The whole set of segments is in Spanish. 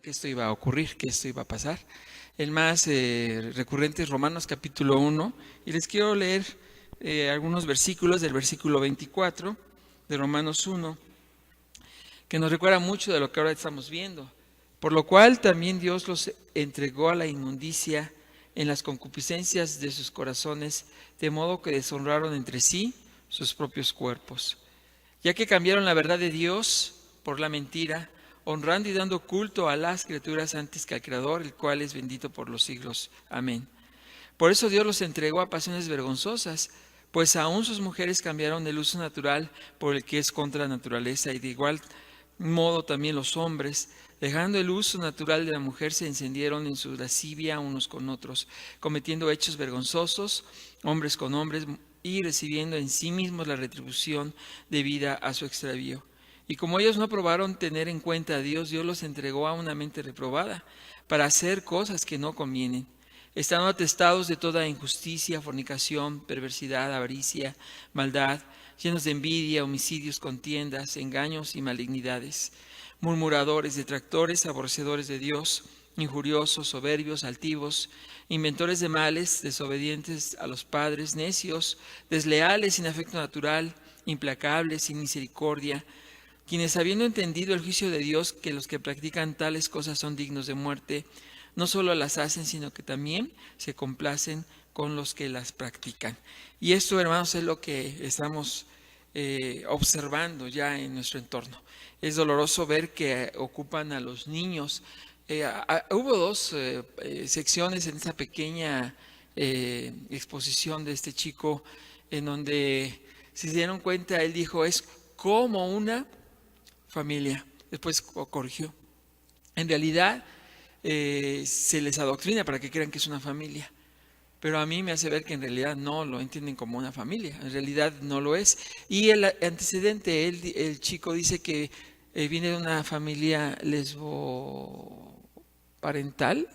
Que esto iba a ocurrir, que esto iba a pasar. El más recurrente es Romanos capítulo 1, y les quiero leer algunos versículos del versículo 24 de Romanos 1, que nos recuerda mucho de lo que ahora estamos viendo. Por lo cual también Dios los entregó a la inmundicia en las concupiscencias de sus corazones, de modo que deshonraron entre sí sus propios cuerpos, ya que cambiaron la verdad de Dios por la mentira, honrando y dando culto a las criaturas antes que al Creador, el cual es bendito por los siglos. Amén. Por eso Dios los entregó a pasiones vergonzosas, pues aún sus mujeres cambiaron el uso natural por el que es contra la naturaleza, y de igual modo también los hombres, dejando el uso natural de la mujer, se encendieron en su lascivia unos con otros, cometiendo hechos vergonzosos, hombres con hombres, y recibiendo en sí mismos la retribución debida a su extravío. Y como ellos no probaron tener en cuenta a Dios, Dios los entregó a una mente reprobada para hacer cosas que no convienen, estando atestados de toda injusticia, fornicación, perversidad, avaricia, maldad, llenos de envidia, homicidios, contiendas, engaños y malignidades, murmuradores, detractores, aborrecedores de Dios, injuriosos, soberbios, altivos, inventores de males, desobedientes a los padres, necios, desleales, sin afecto natural, implacables, sin misericordia, quienes, habiendo entendido el juicio de Dios, que los que practican tales cosas son dignos de muerte, no solo las hacen, sino que también se complacen con los que las practican. Y esto, hermanos, es lo que estamos observando ya en nuestro entorno. Es doloroso ver que ocupan a los niños. Hubo dos secciones en esta pequeña exposición de este chico, en donde se dieron cuenta, él dijo, es como una familia. Después corrigió. En realidad se les adoctrina para que crean que es una familia, pero a mí me hace ver que en realidad no lo entienden como una familia, en realidad no lo es. Y el antecedente, el chico dice que viene de una familia lesboparental.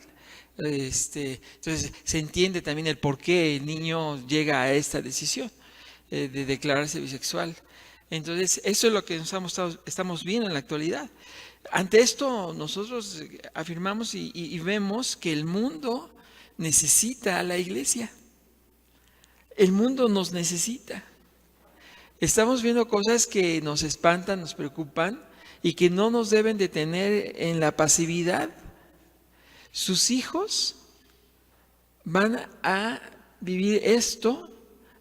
Entonces se entiende también el por qué el niño llega a esta decisión de declararse bisexual. Entonces eso es lo que estamos viendo en la actualidad. Ante esto nosotros afirmamos y vemos que el mundo necesita a la iglesia. El mundo nos necesita. Estamos viendo cosas que nos espantan, nos preocupan y que no nos deben de tener en la pasividad. Sus hijos van a vivir esto,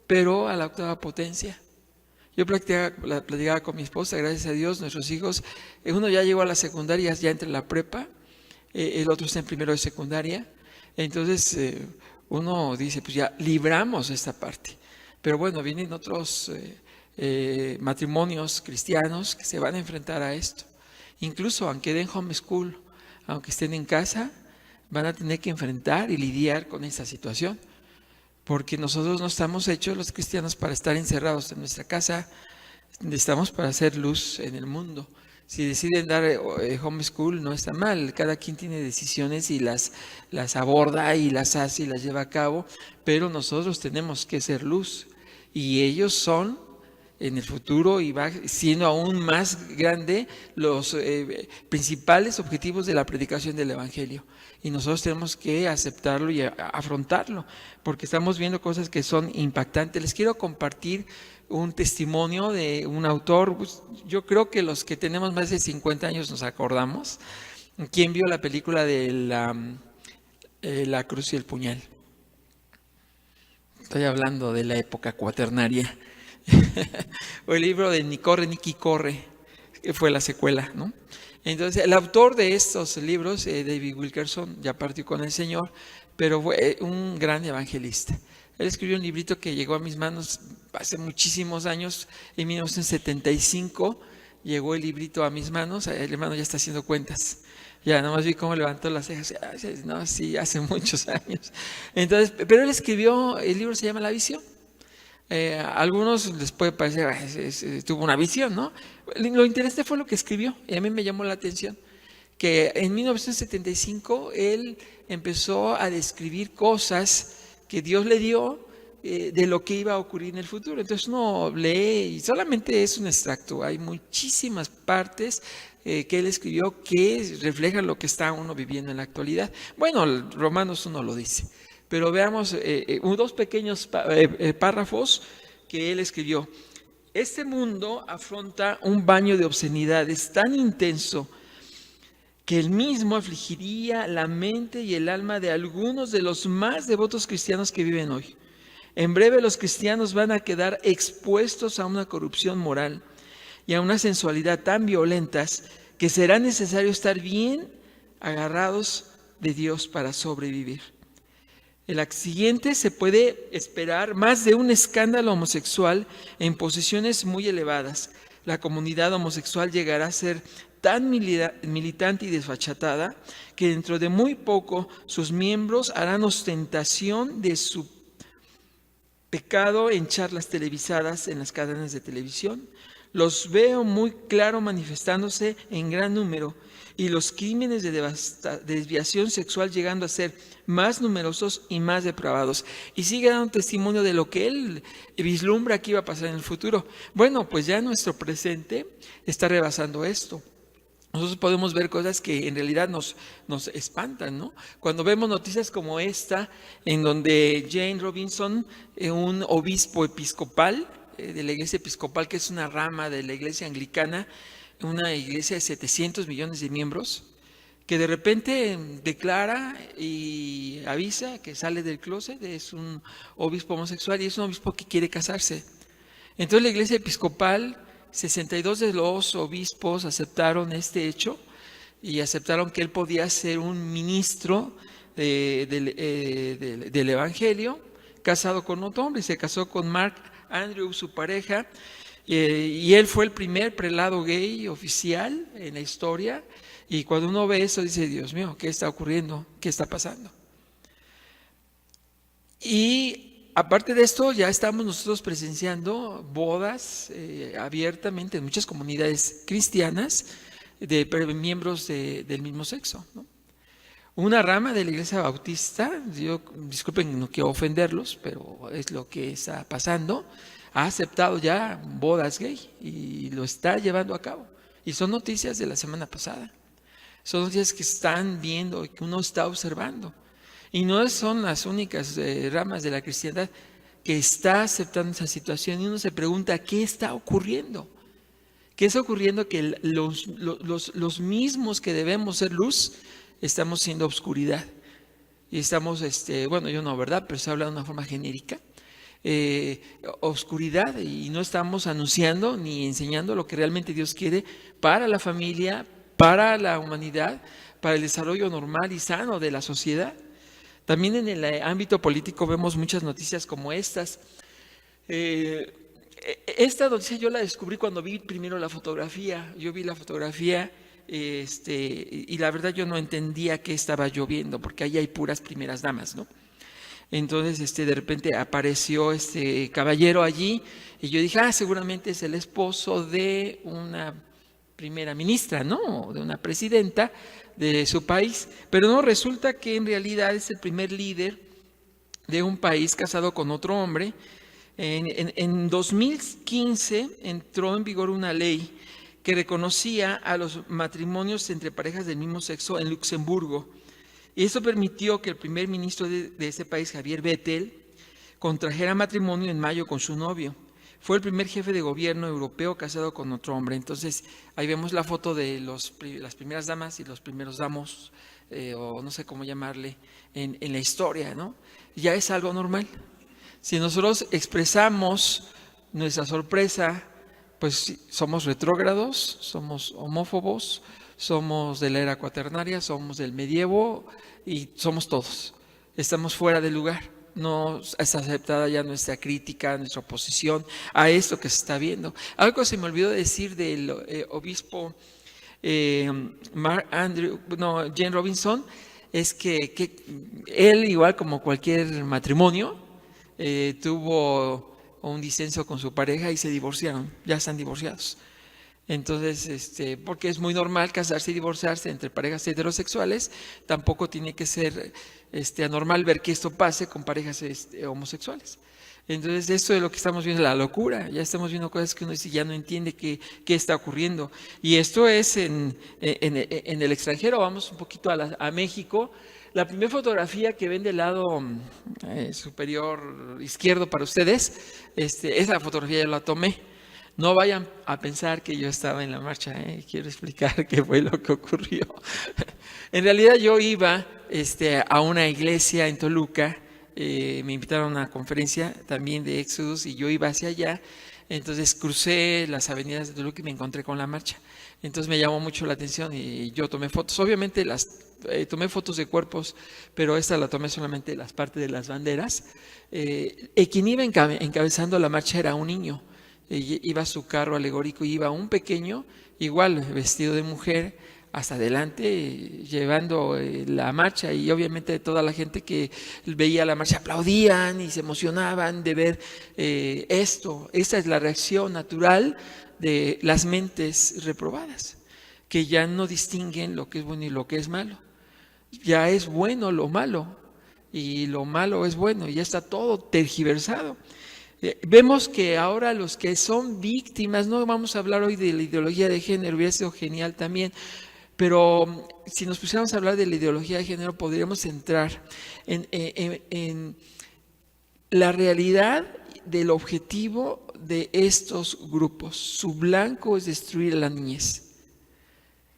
pero a la octava potencia. Yo platicaba con mi esposa, gracias a Dios, nuestros hijos, uno ya llegó a la secundaria, ya entra en la prepa, el otro está en primero de secundaria. Entonces uno dice, pues ya libramos esta parte. Pero bueno, vienen otros matrimonios cristianos que se van a enfrentar a esto. Incluso aunque den homeschool, aunque estén en casa, van a tener que enfrentar y lidiar con esta situación. Porque nosotros no estamos hechos los cristianos para estar encerrados en nuestra casa, estamos para hacer luz en el mundo. Si deciden dar homeschool no está mal, cada quien tiene decisiones y las aborda y las hace y las lleva a cabo, pero nosotros tenemos que ser luz y ellos son en el futuro y va siendo aún más grande los principales objetivos de la predicación del Evangelio. Y nosotros tenemos que aceptarlo y afrontarlo, porque estamos viendo cosas que son impactantes. Les quiero compartir un testimonio de un autor. Pues, yo creo que los que tenemos más de 50 años nos acordamos. ¿Quién vio la película de la cruz y el puñal? Estoy hablando de la época cuaternaria. O el libro de Ni corre, Nicky corre, que fue la secuela, ¿no? Entonces, el autor de estos libros, David Wilkerson, ya partió con el Señor, pero fue un gran evangelista. Él escribió un librito que llegó a mis manos hace muchísimos años, en 1975 llegó el librito a mis manos. El hermano ya está haciendo cuentas. Ya nomás vi cómo levantó las cejas. No, sí, hace muchos años. Entonces, pero él escribió, el libro se llama La Visión. A algunos les puede parecer, tuvo una visión, ¿no? Lo interesante fue lo que escribió y a mí me llamó la atención, que en 1975 él empezó a describir cosas que Dios le dio de lo que iba a ocurrir en el futuro. Entonces uno lee y solamente es un extracto. Hay muchísimas partes que él escribió que reflejan lo que está uno viviendo en la actualidad. Bueno, Romanos 1 lo dice, pero veamos dos pequeños párrafos que él escribió. Este mundo afronta un baño de obscenidades tan intenso que él mismo afligiría la mente y el alma de algunos de los más devotos cristianos que viven hoy. En breve los cristianos van a quedar expuestos a una corrupción moral y a una sensualidad tan violentas que será necesario estar bien agarrados de Dios para sobrevivir. En la siguiente se puede esperar más de un escándalo homosexual en posiciones muy elevadas. La comunidad homosexual llegará a ser tan militante y desfachatada que dentro de muy poco sus miembros harán ostentación de su pecado en charlas televisadas en las cadenas de televisión. Los veo muy claro manifestándose en gran número y los crímenes de desviación sexual llegando a ser más numerosos y más depravados. Y sigue dando testimonio de lo que él vislumbra que iba a pasar en el futuro. Bueno, pues ya nuestro presente está rebasando esto. Nosotros podemos ver cosas que en realidad nos espantan, ¿no? Cuando vemos noticias como esta, en donde Jane Robinson, un obispo episcopal de la iglesia episcopal, que es una rama de la iglesia anglicana, una iglesia de 700 millones de miembros, que de repente declara y avisa que sale del closet, es un obispo homosexual y es un obispo que quiere casarse. Entonces la iglesia episcopal, 62 de los obispos aceptaron este hecho y aceptaron que él podía ser un ministro del evangelio, casado con otro hombre. Se casó con Mark Andrews, su pareja, y él fue el primer prelado gay oficial en la historia. Y cuando uno ve eso dice, Dios mío, ¿qué está ocurriendo? ¿Qué está pasando? Y aparte de esto, ya estamos nosotros presenciando bodas abiertamente en muchas comunidades cristianas de miembros del mismo sexo, ¿no? Una rama de la iglesia bautista, disculpen, no quiero ofenderlos, pero es lo que está pasando, ha aceptado ya bodas gay y lo está llevando a cabo. Y son noticias de la semana pasada. Son noticias que están viendo y que uno está observando. Y no son las únicas ramas de la cristiandad que está aceptando esa situación. Y uno se pregunta, ¿qué está ocurriendo? ¿Qué está ocurriendo? Que los mismos que debemos ser luz, estamos siendo obscuridad. Y estamos, bueno, yo no, ¿verdad? Pero se habla de una forma genérica. Oscuridad, y no estamos anunciando ni enseñando lo que realmente Dios quiere para la familia, para la humanidad, para el desarrollo normal y sano de la sociedad. También en el ámbito político vemos muchas noticias como estas. Esta noticia yo la descubrí cuando vi primero la fotografía. Yo vi la fotografía y la verdad yo no entendía qué estaba yo viendo, porque ahí hay puras primeras damas, ¿no? Entonces de repente apareció este caballero allí y yo dije, seguramente es el esposo de una primera ministra, ¿no? De una presidenta de su país. Pero no, resulta que en realidad es el primer líder de un país casado con otro hombre. En 2015 entró en vigor una ley que reconocía a los matrimonios entre parejas del mismo sexo en Luxemburgo. Y eso permitió que el primer ministro de ese país, Javier Bettel, contrajera matrimonio en mayo con su novio. Fue el primer jefe de gobierno europeo casado con otro hombre. Entonces, ahí vemos la foto de las primeras damas y los primeros damos, o no sé cómo llamarle, en la historia, ¿no? Ya es algo normal. Si nosotros expresamos nuestra sorpresa, pues somos retrógrados, somos homófobos, somos de la era cuaternaria, somos del medievo y somos todos. Estamos fuera de lugar. No está aceptada ya nuestra crítica, nuestra oposición a esto que se está viendo. Algo se me olvidó decir del obispo Jane Robinson, es que él, igual como cualquier matrimonio, tuvo un disenso con su pareja y se divorciaron, ya están divorciados. Entonces, porque es muy normal casarse y divorciarse entre parejas heterosexuales, tampoco tiene que ser anormal ver que esto pase con parejas homosexuales. Entonces, esto es lo que estamos viendo, la locura. Ya estamos viendo cosas que uno dice, ya no entiende qué está ocurriendo. Y esto es en el extranjero. Vamos un poquito a México. La primera fotografía que ven del lado superior izquierdo para ustedes, esa fotografía yo la tomé. No vayan a pensar que yo estaba en la marcha, quiero explicar qué fue lo que ocurrió. En realidad yo iba a una iglesia en Toluca, me invitaron a una conferencia también de Éxodus y yo iba hacia allá. Entonces crucé las avenidas de Toluca y me encontré con la marcha. Entonces me llamó mucho la atención y yo tomé fotos. Obviamente tomé fotos de cuerpos, pero esta la tomé solamente de las partes de las banderas. Quien iba encabezando la marcha era un niño. Iba su carro alegórico y iba un pequeño, igual vestido de mujer, hasta adelante, llevando la marcha, y obviamente toda la gente que veía la marcha aplaudían y se emocionaban de ver esto. Esa es la reacción natural de las mentes reprobadas, que ya no distinguen lo que es bueno y lo que es malo. Ya es bueno lo malo y lo malo es bueno, y ya está todo tergiversado. Vemos que ahora los que son víctimas, no vamos a hablar hoy de la ideología de género, hubiera sido genial también, pero si nos pusiéramos a hablar de la ideología de género, podríamos entrar en la realidad del objetivo de estos grupos. Su blanco es destruir a la niñez,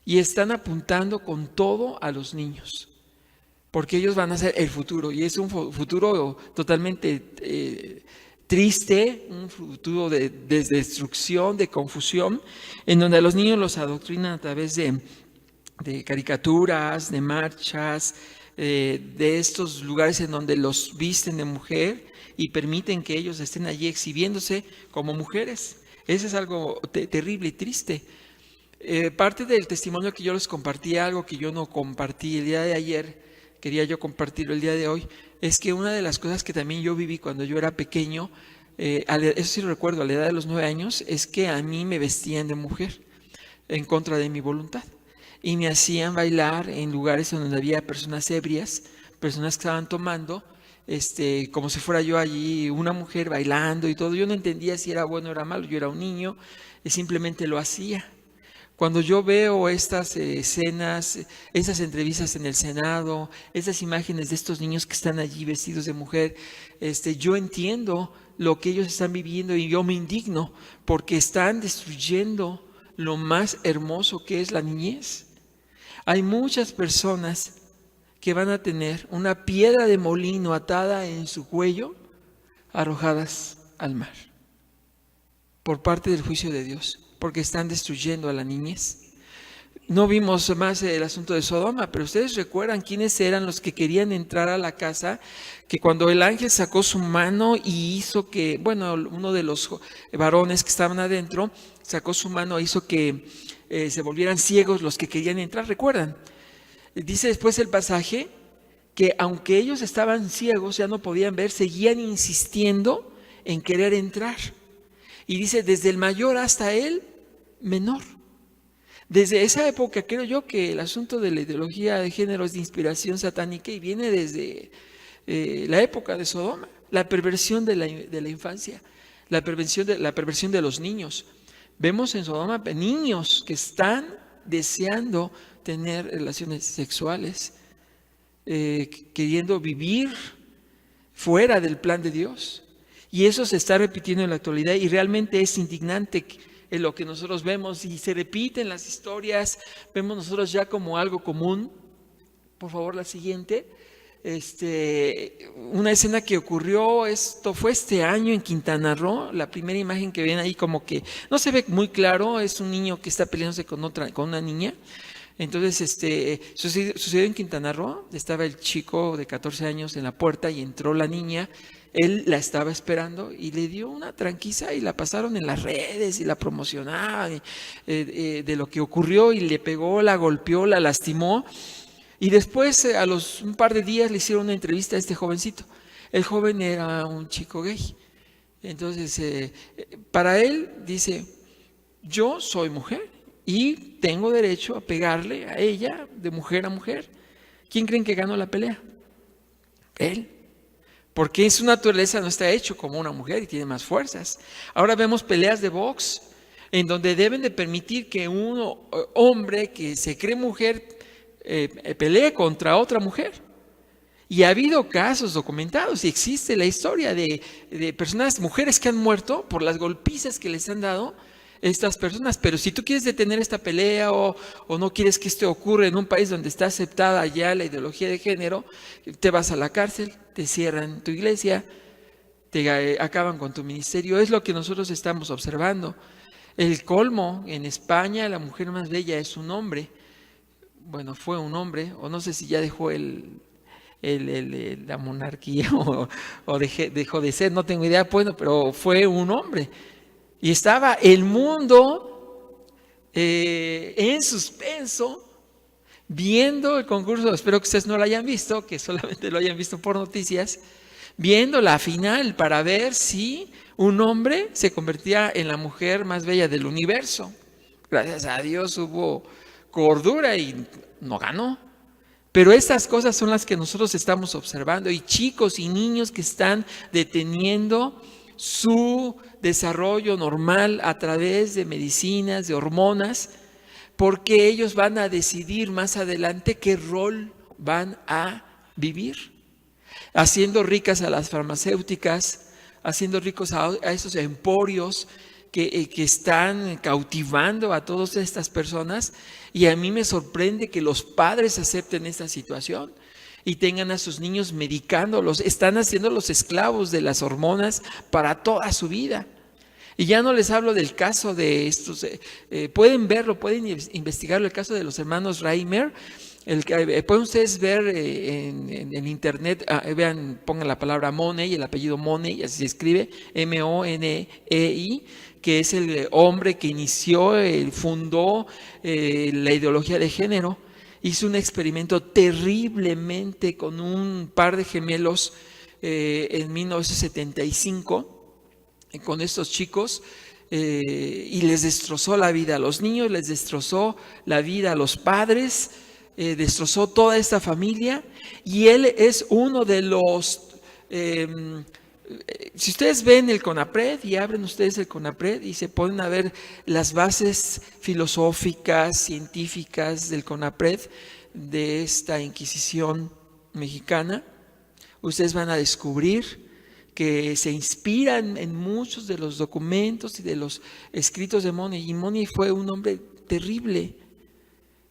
y están apuntando con todo a los niños, porque ellos van a ser el futuro, y es un futuro totalmente triste, un futuro de destrucción, de confusión, en donde a los niños los adoctrinan a través de caricaturas, de marchas, de estos lugares en donde los visten de mujer y permiten que ellos estén allí exhibiéndose como mujeres. Eso es algo terrible y triste. Parte del testimonio que yo les compartí, algo que yo no compartí el día de ayer, quería yo compartirlo el día de hoy, es que una de las cosas que también yo viví cuando yo era pequeño, eso sí lo recuerdo, a la edad de los 9 años, es que a mí me vestían de mujer en contra de mi voluntad y me hacían bailar en lugares donde había personas ebrias, personas que estaban tomando, como si fuera yo allí una mujer bailando y todo. Yo no entendía si era bueno o era malo, yo era un niño y simplemente lo hacía. Cuando yo veo estas escenas, esas entrevistas en el Senado, esas imágenes de estos niños que están allí vestidos de mujer, yo entiendo lo que ellos están viviendo y yo me indigno porque están destruyendo lo más hermoso que es la niñez. Hay muchas personas que van a tener una piedra de molino atada en su cuello, arrojadas al mar, por parte del juicio de Dios, porque están destruyendo a la niñez. No vimos más el asunto de Sodoma, pero ustedes recuerdan quiénes eran los que querían entrar a la casa, que cuando el ángel sacó su mano y hizo que, bueno, uno de los varones que estaban adentro, sacó su mano e hizo que se volvieran ciegos los que querían entrar, ¿recuerdan? Dice después el pasaje que aunque ellos estaban ciegos, ya no podían ver, seguían insistiendo en querer entrar. Y dice, desde el mayor hasta el menor. Desde esa época creo yo que el asunto de la ideología de género es de inspiración satánica y viene desde la época de Sodoma. La perversión de la infancia, la perversión de los niños. Vemos en Sodoma niños que están deseando tener relaciones sexuales, queriendo vivir fuera del plan de Dios. Y eso se está repitiendo en la actualidad y realmente es indignante en lo que nosotros vemos y se repiten las historias, vemos nosotros ya como algo común. Por favor, la siguiente. Una escena que ocurrió, esto fue este año en Quintana Roo, la primera imagen que ven ahí como que no se ve muy claro, es un niño que está peleándose con una niña. Entonces, sucedió en Quintana Roo, estaba el chico de 14 años en la puerta y entró la niña. Él la estaba esperando y le dio una tranquiza y la pasaron en las redes y la promocionaban de lo que ocurrió y le pegó, la golpeó, la lastimó. Y después, a los un par de días, le hicieron una entrevista a este jovencito. El joven era un chico gay. Entonces, para él, dice, yo soy mujer y tengo derecho a pegarle a ella de mujer a mujer. ¿Quién creen que ganó la pelea? Él. Porque su naturaleza no está hecho como una mujer y tiene más fuerzas. Ahora vemos peleas de box en donde deben de permitir que un hombre que se cree mujer pelee contra otra mujer. Y ha habido casos documentados y existe la historia de personas, mujeres que han muerto por las golpizas que les han dado estas personas. Pero si tú quieres detener esta pelea o no quieres que esto ocurra en un país donde está aceptada ya la ideología de género, te vas a la cárcel, te cierran tu iglesia, te acaban con tu ministerio. Es lo que nosotros estamos observando. El colmo, en España la mujer más bella es un hombre. Bueno, fue un hombre, o no sé si ya dejó la monarquía o dejó de ser, no tengo idea, bueno, pero fue un hombre. Y estaba el mundo en suspenso viendo el concurso. Espero que ustedes no lo hayan visto, que solamente lo hayan visto por noticias, viendo la final para ver si un hombre se convertía en la mujer más bella del universo. Gracias a Dios hubo cordura y no ganó. Pero estas cosas son las que nosotros estamos observando, y chicos y niños que están deteniendo su desarrollo normal a través de medicinas, de hormonas, porque ellos van a decidir más adelante qué rol van a vivir, haciendo ricas a las farmacéuticas, haciendo ricos a esos emporios que están cautivando a todas estas personas. Y a mí me sorprende que los padres acepten esta situación y tengan a sus niños medicándolos. Están haciendo los esclavos de las hormonas para toda su vida. Y ya no les hablo del caso de estos, pueden verlo, pueden investigarlo, el caso de los hermanos Reimer. Pueden ustedes ver en internet, vean, pongan la palabra Money, el apellido Money, así se escribe, Monei, que es el hombre que inició, fundó la ideología de género. Hizo un experimento terriblemente con un par de gemelos en 1975 con estos chicos, y les destrozó la vida a los niños, les destrozó la vida a los padres, destrozó toda esta familia. Y él es uno de los... si ustedes ven el CONAPRED y abren ustedes el CONAPRED y se ponen a ver las bases filosóficas, científicas del CONAPRED, de esta Inquisición mexicana, ustedes van a descubrir que se inspiran en muchos de los documentos y de los escritos de Money. Y Money fue un hombre terrible,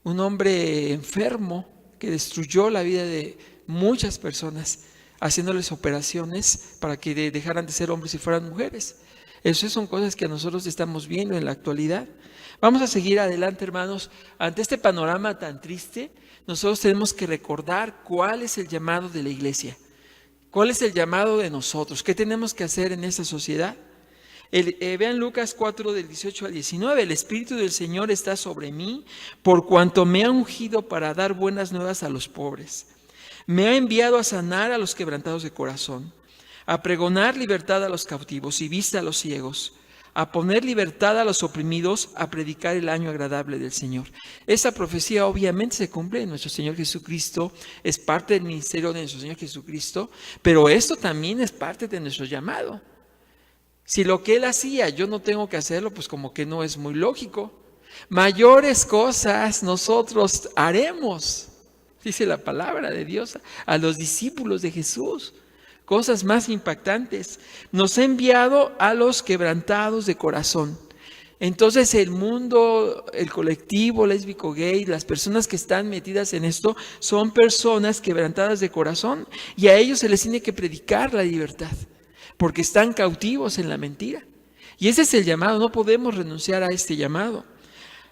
un hombre enfermo que destruyó la vida de muchas personas, haciéndoles operaciones para que dejaran de ser hombres y fueran mujeres. Esas son cosas que nosotros estamos viendo en la actualidad. Vamos a seguir adelante, hermanos. Ante este panorama tan triste, nosotros tenemos que recordar cuál es el llamado de la iglesia. ¿Cuál es el llamado de nosotros? ¿Qué tenemos que hacer en esta sociedad? Vean Lucas 4 del 18 al 19. El Espíritu del Señor está sobre mí, por cuanto me ha ungido para dar buenas nuevas a los pobres. Me ha enviado a sanar a los quebrantados de corazón, a pregonar libertad a los cautivos y vista a los ciegos, a poner libertad a los oprimidos, a predicar el año agradable del Señor. Esa profecía obviamente se cumple en nuestro Señor Jesucristo, es parte del ministerio de nuestro Señor Jesucristo, pero esto también es parte de nuestro llamado. Si lo que Él hacía yo no tengo que hacerlo, pues como que no es muy lógico. Mayores cosas nosotros haremos, dice la palabra de Dios a los discípulos de Jesús. Cosas más impactantes. Nos ha enviado a los quebrantados de corazón. Entonces el mundo, el colectivo lésbico gay, las personas que están metidas en esto son personas quebrantadas de corazón, y a ellos se les tiene que predicar la libertad, porque están cautivos en la mentira. Y ese es el llamado, no podemos renunciar a este llamado.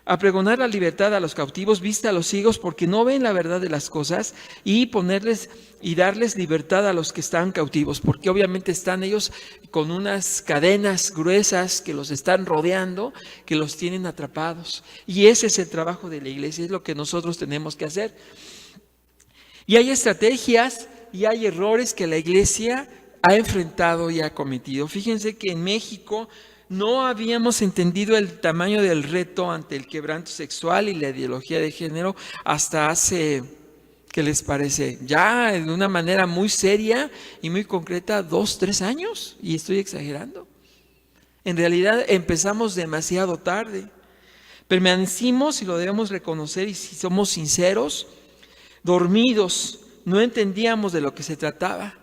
A pregonar la libertad a los cautivos, vista a los ciegos, porque no ven la verdad de las cosas, y ponerles y darles libertad a los que están cautivos, porque obviamente están ellos con unas cadenas gruesas que los están rodeando, que los tienen atrapados. Y ese es el trabajo de la iglesia, es lo que nosotros tenemos que hacer. Y hay estrategias y hay errores que la iglesia ha enfrentado y ha cometido. Fíjense que en México no habíamos entendido el tamaño del reto ante el quebranto sexual y la ideología de género hasta hace, ¿qué les parece? Ya de una manera muy seria y muy concreta, 2, 3 años, y estoy exagerando. En realidad empezamos demasiado tarde. Permanecimos, y lo debemos reconocer, y si somos sinceros, dormidos, no entendíamos de lo que se trataba.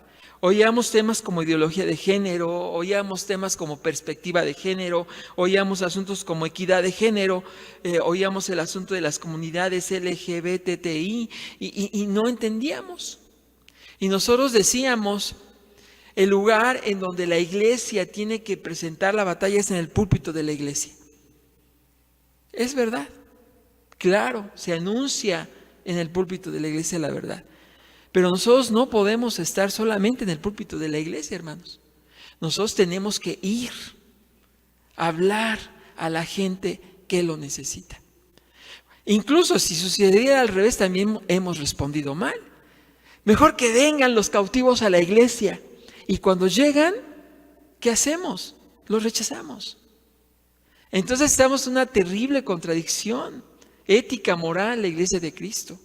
Oíamos temas como ideología de género, oíamos temas como perspectiva de género, oíamos asuntos como equidad de género, oíamos el asunto de las comunidades LGBTI y no entendíamos. Y nosotros decíamos, el lugar en donde la iglesia tiene que presentar la batalla es en el púlpito de la iglesia. Es verdad, claro, se anuncia en el púlpito de la iglesia la verdad. Pero nosotros no podemos estar solamente en el púlpito de la iglesia, hermanos. Nosotros tenemos que ir a hablar a la gente que lo necesita. Incluso si sucediera al revés, también hemos respondido mal. Mejor que vengan los cautivos a la iglesia. Y cuando llegan, ¿qué hacemos? Los rechazamos. Entonces estamos en una terrible contradicción ética, moral, la iglesia de Cristo.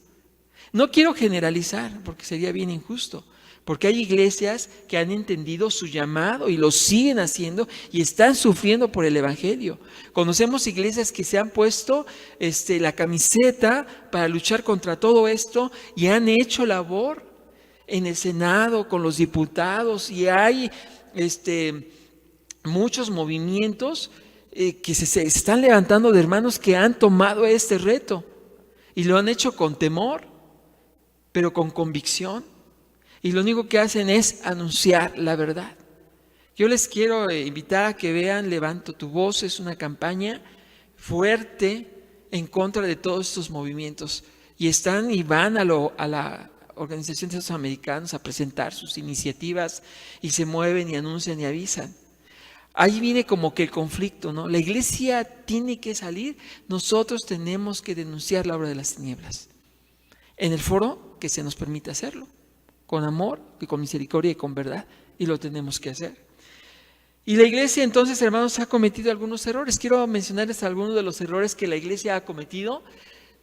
No quiero generalizar porque sería bien injusto, porque hay iglesias que han entendido su llamado y lo siguen haciendo y están sufriendo por el evangelio. Conocemos iglesias que se han puesto la camiseta para luchar contra todo esto y han hecho labor en el Senado con los diputados, y hay muchos movimientos que se están levantando de hermanos que han tomado este reto y lo han hecho con temor, pero con convicción, y lo único que hacen es anunciar la verdad. Yo les quiero invitar a que vean Levanta tu Voz. Es una campaña fuerte en contra de todos estos movimientos, y van a la Organización de Estados Americanos a presentar sus iniciativas y se mueven y anuncian y avisan. Ahí viene como que el conflicto, ¿no? La iglesia tiene que salir, nosotros tenemos que denunciar la obra de las tinieblas en el foro que se nos permite hacerlo, con amor y con misericordia y con verdad, y lo tenemos que hacer. Y la iglesia entonces, hermanos, ha cometido algunos errores. Quiero mencionarles algunos de los errores que la iglesia ha cometido.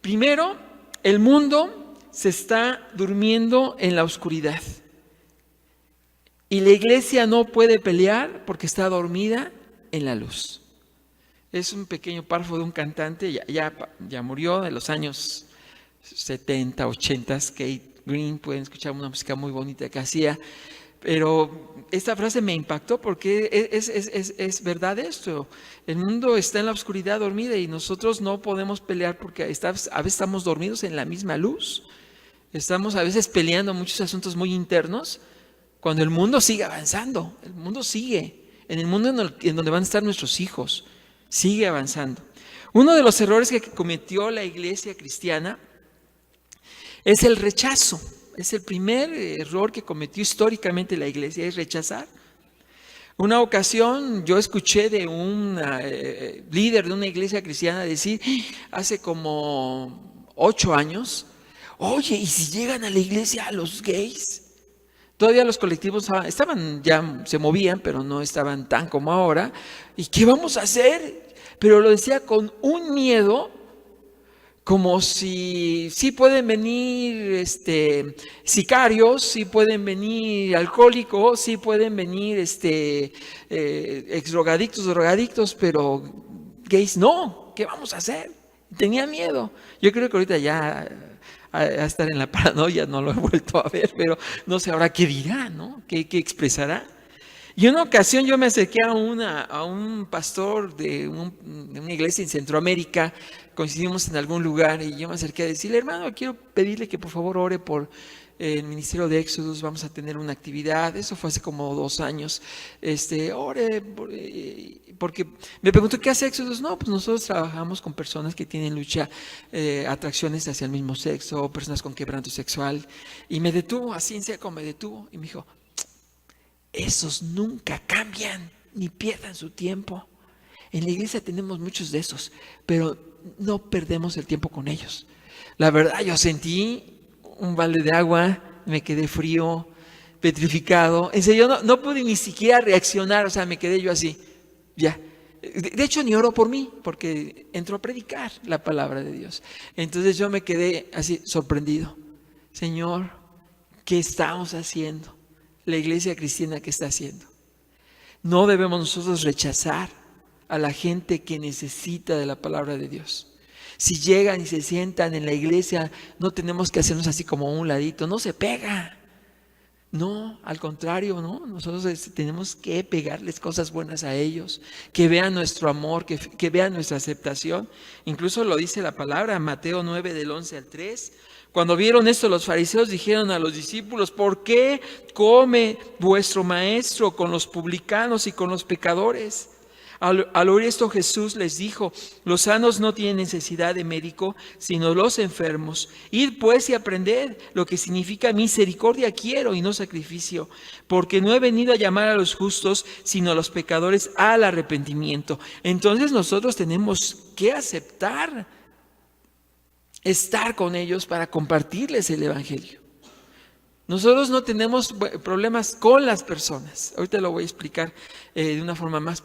Primero, el mundo se está durmiendo en la oscuridad. Y la iglesia no puede pelear porque está dormida en la luz. Es un pequeño párrafo de un cantante, ya murió, de los años 70, 80, Kate Green. Pueden escuchar una música muy bonita que hacía. Pero esta frase me impactó porque es verdad esto. El mundo está en la oscuridad dormida y nosotros no podemos pelear porque a veces estamos dormidos en la misma luz. Estamos a veces peleando muchos asuntos muy internos cuando el mundo sigue avanzando. El mundo sigue. En el mundo en donde van a estar nuestros hijos, sigue avanzando. Uno de los errores que cometió la iglesia cristiana es el rechazo. Es el primer error que cometió históricamente la iglesia, es rechazar. Una ocasión yo escuché de un líder de una iglesia cristiana decir, hace como 8 años, oye, ¿y si llegan a la iglesia a los gays? Todavía los colectivos ya se movían, pero no estaban tan como ahora. ¿Y qué vamos a hacer? Pero lo decía con un miedo, como si sí pueden venir sicarios, sí pueden venir alcohólicos, sí pueden venir drogadictos, pero gays no. ¿Qué vamos a hacer? Tenía miedo. Yo creo que ahorita ya a estar en la paranoia no lo he vuelto a ver, pero no sé ahora qué dirá, ¿no? ¿Qué expresará? Y una ocasión yo me acerqué a un pastor de una iglesia en Centroamérica. Coincidimos en algún lugar y yo me acerqué a decirle, hermano, quiero pedirle que por favor ore por el ministerio de Éxodos. Vamos a tener una actividad. Eso fue hace como 2 años. Ore, porque me preguntó, ¿qué hace Éxodos? No, pues nosotros trabajamos con personas que tienen atracciones hacia el mismo sexo, personas con quebranto sexual. Y me detuvo, así en seco me detuvo y me dijo, esos nunca cambian ni pierdan su tiempo. En la iglesia tenemos muchos de esos, pero no perdemos el tiempo con ellos. La verdad, yo sentí un balde de agua, me quedé frío, petrificado. En serio, no pude ni siquiera reaccionar, o sea, me quedé yo así, ya. De hecho, ni oró por mí, porque entró a predicar la palabra de Dios. Entonces yo me quedé así sorprendido. Señor, ¿qué estamos haciendo? La iglesia cristiana, ¿qué está haciendo? No debemos nosotros rechazar a la gente que necesita de la palabra de Dios. Si llegan y se sientan en la iglesia, no tenemos que hacernos así como un ladito, no se pega. No, al contrario, ¿no? Nosotros tenemos que pegarles cosas buenas a ellos, que vean nuestro amor, que vean nuestra aceptación. Incluso lo dice la palabra, Mateo 9, del 11 al 3. Cuando vieron esto, los fariseos dijeron a los discípulos: ¿por qué come vuestro maestro con los publicanos y con los pecadores? Al oír esto, Jesús les dijo: los sanos no tienen necesidad de médico, sino los enfermos. Id pues y aprended lo que significa misericordia quiero y no sacrificio, porque no he venido a llamar a los justos, sino a los pecadores al arrepentimiento. Entonces nosotros tenemos que aceptar estar con ellos para compartirles el evangelio. Nosotros no tenemos problemas con las personas. Ahorita lo voy a explicar de una forma más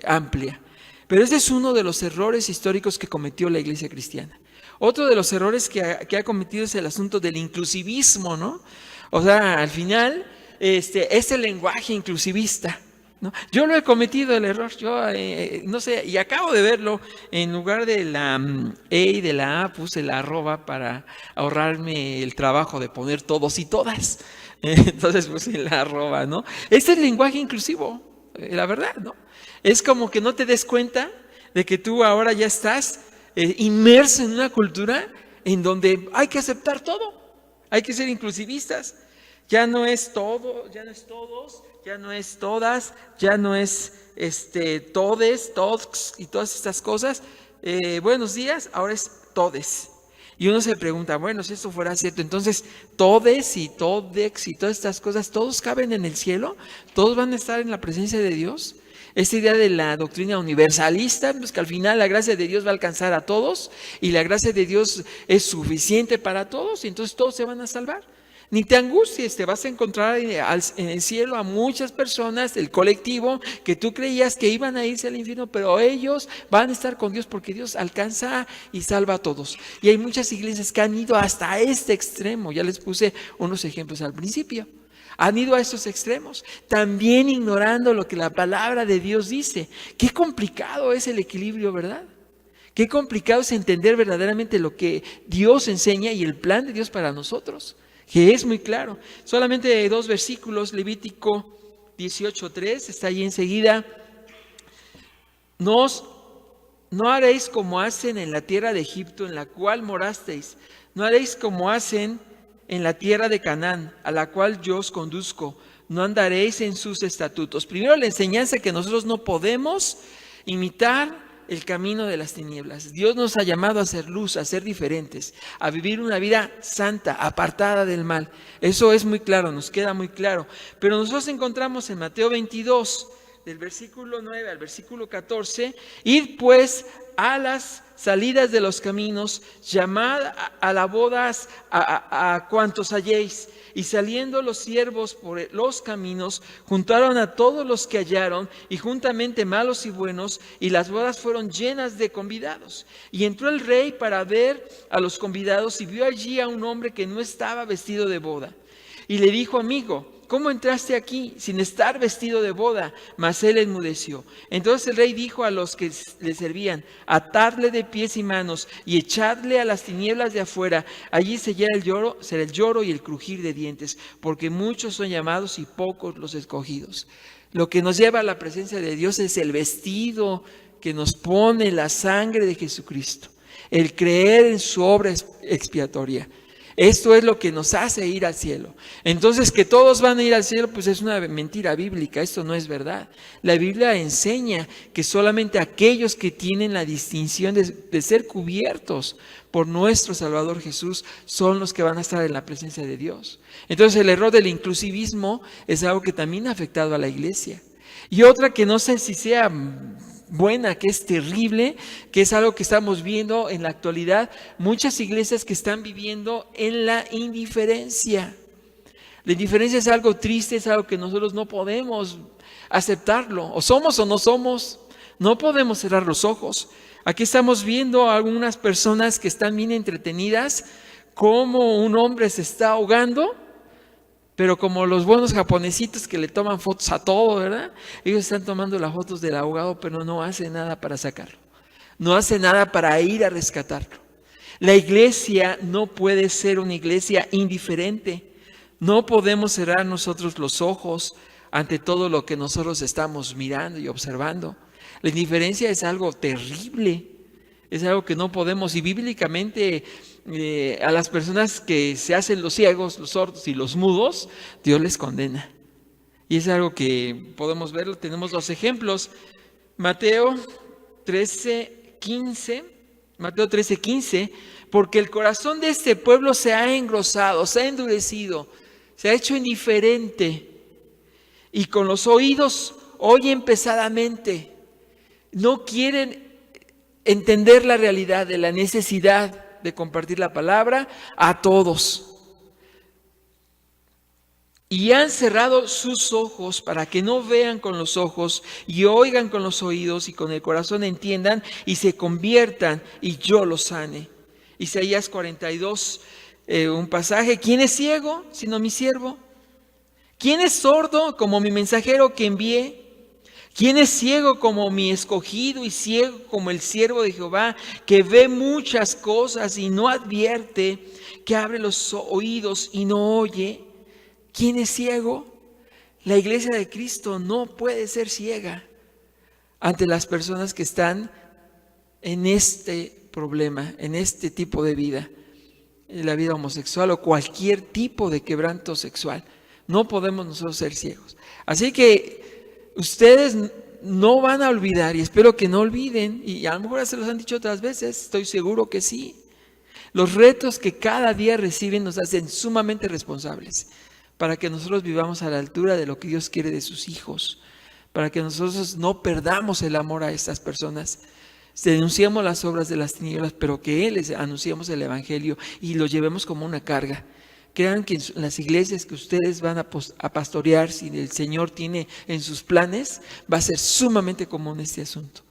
amplia. Pero este es uno de los errores históricos que cometió la iglesia cristiana. Otro de los errores que ha cometido es el asunto del inclusivismo, ¿no? O sea, al final, es el lenguaje inclusivista, ¿no? Yo lo he cometido el error, no sé, y acabo de verlo. En lugar de la E y de la A puse la arroba para ahorrarme el trabajo de poner todos y todas. Entonces puse la arroba, ¿no? Este es el lenguaje inclusivo, la verdad, ¿no? Es como que no te des cuenta de que tú ahora ya estás inmerso en una cultura en donde hay que aceptar todo, hay que ser inclusivistas. Ya no es todo, ya no es todos, ya no es todas, ya no es todes, todos y todas estas cosas. Buenos días, ahora es todes. Y uno se pregunta, bueno, si esto fuera cierto, entonces todes y todex y todas estas cosas, ¿todos caben en el cielo? ¿Todos van a estar en la presencia de Dios? Esta idea de la doctrina universalista, pues que al final la gracia de Dios va a alcanzar a todos y la gracia de Dios es suficiente para todos y entonces todos se van a salvar. Ni te angusties, te vas a encontrar en el cielo a muchas personas del colectivo que tú creías que iban a irse al infierno, pero ellos van a estar con Dios porque Dios alcanza y salva a todos. Y hay muchas iglesias que han ido hasta este extremo. Ya les puse unos ejemplos al principio. Han ido a estos extremos, también ignorando lo que la palabra de Dios dice. Qué complicado es el equilibrio, ¿verdad? Qué complicado es entender verdaderamente lo que Dios enseña y el plan de Dios para nosotros, que es muy claro. Solamente 2 versículos, Levítico 18:3, está ahí enseguida. No haréis como hacen en la tierra de Egipto, en la cual morasteis. No haréis como hacen en la tierra de Canaán, a la cual yo os conduzco. No andaréis en sus estatutos. Primero, la enseñanza que nosotros no podemos imitar el camino de las tinieblas. Dios nos ha llamado a ser luz, a ser diferentes, a vivir una vida santa, apartada del mal. Eso es muy claro, nos queda muy claro. Pero nosotros encontramos en Mateo 22, del versículo 9 al versículo 14, id pues a las salidas de los caminos, llamad a las bodas a cuantos halléis. Y saliendo los siervos por los caminos, juntaron a todos los que hallaron, y juntamente malos y buenos, y las bodas fueron llenas de convidados. Y entró el rey para ver a los convidados, y vio allí a un hombre que no estaba vestido de boda. Y le dijo: amigo, ¿cómo entraste aquí sin estar vestido de boda? Mas él enmudeció. Entonces el rey dijo a los que le servían: atadle de pies y manos y echadle a las tinieblas de afuera. Allí será el lloro y el crujir de dientes, porque muchos son llamados y pocos los escogidos. Lo que nos lleva a la presencia de Dios es el vestido que nos pone la sangre de Jesucristo, el creer en su obra expiatoria. Esto es lo que nos hace ir al cielo. Entonces, que todos van a ir al cielo, pues es una mentira bíblica. Esto no es verdad. La Biblia enseña que solamente aquellos que tienen la distinción de ser cubiertos por nuestro Salvador Jesús son los que van a estar en la presencia de Dios. Entonces, el error del inclusivismo es algo que también ha afectado a la iglesia. Y otra que no sé si sea buena, que es terrible, que es algo que estamos viendo en la actualidad, muchas iglesias que están viviendo en la indiferencia. La indiferencia es algo triste, es algo que nosotros no podemos aceptarlo. O somos o no somos. No podemos cerrar los ojos. Aquí estamos viendo a algunas personas que están bien entretenidas, cómo un hombre se está ahogando, pero como los buenos japonesitos que le toman fotos a todo, ¿verdad? Ellos están tomando las fotos del ahogado, pero no hacen nada para sacarlo. No hacen nada para ir a rescatarlo. La iglesia no puede ser una iglesia indiferente. No podemos cerrar nosotros los ojos ante todo lo que nosotros estamos mirando y observando. La indiferencia es algo terrible, es algo que no podemos, y bíblicamente a las personas que se hacen los ciegos, los sordos y los mudos, Dios les condena. Y es algo que podemos verlo, tenemos dos ejemplos. Mateo 13:15, porque el corazón de este pueblo se ha engrosado, se ha endurecido, se ha hecho indiferente, y con los oídos oyen pesadamente. No quieren entender la realidad de la necesidad de compartir la palabra a todos. Y han cerrado sus ojos para que no vean con los ojos y oigan con los oídos y con el corazón entiendan y se conviertan y yo los sane. Isaías 42, un pasaje. ¿Quién es ciego sino mi siervo? ¿Quién es sordo como mi mensajero que envié? ¿Quién es ciego como mi escogido y ciego como el siervo de Jehová, que ve muchas cosas y no advierte, que abre los oídos y no oye? ¿Quién es ciego? La iglesia de Cristo no puede ser ciega ante las personas que están en este problema, en este tipo de vida, en la vida homosexual o cualquier tipo de quebranto sexual. No podemos nosotros ser ciegos. Así que ustedes no van a olvidar, y espero que no olviden, y a lo mejor ya se los han dicho otras veces, estoy seguro que sí. Los retos que cada día reciben nos hacen sumamente responsables para que nosotros vivamos a la altura de lo que Dios quiere de sus hijos, para que nosotros no perdamos el amor a estas personas. Denunciamos las obras de las tinieblas, pero que les anunciamos el evangelio y lo llevemos como una carga. Crean que en las iglesias que ustedes van a pastorear, si el Señor tiene en sus planes, va a ser sumamente común este asunto.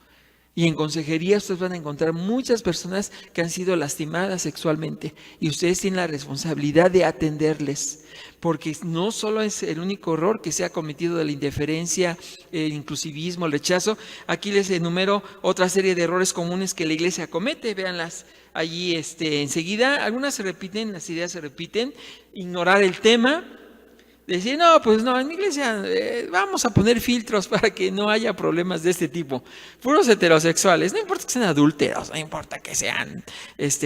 Y en consejería ustedes van a encontrar muchas personas que han sido lastimadas sexualmente y ustedes tienen la responsabilidad de atenderles, porque no solo es el único error que se ha cometido de la indiferencia, el inclusivismo, el rechazo. Aquí les enumero otra serie de errores comunes que la iglesia comete, véanlas allí enseguida. Algunas se repiten, las ideas se repiten. Ignorar el tema. Decir, no, pues no, en mi iglesia vamos a poner filtros para que no haya problemas de este tipo. Puros heterosexuales, no importa que sean adúlteros, no importa que sean